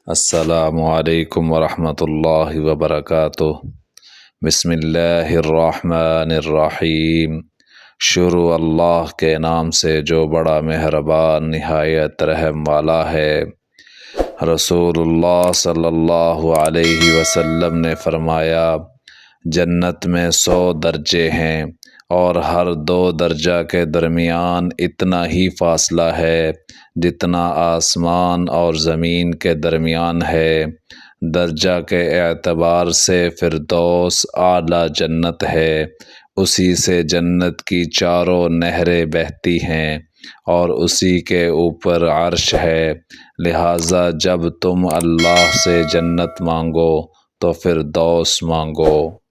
السلام علیکم ورحمۃ اللہ وبرکاتہ۔ بسم اللہ الرحمن الرحیم۔ شروع اللہ کے نام سے جو بڑا مہربان نہایت رحم والا ہے۔ رسول اللہ صلی اللہ علیہ وسلم نے فرمایا، جنت میں 100 درجے ہیں اور ہر 2 درجہ کے درمیان اتنا ہی فاصلہ ہے جتنا آسمان اور زمین کے درمیان ہے۔ درجہ کے اعتبار سے فردوس اعلیٰ جنت ہے، اسی سے جنت کی چاروں نہریں بہتی ہیں اور اسی کے اوپر عرش ہے۔ لہٰذا جب تم اللہ سے جنت مانگو تو فردوس مانگو۔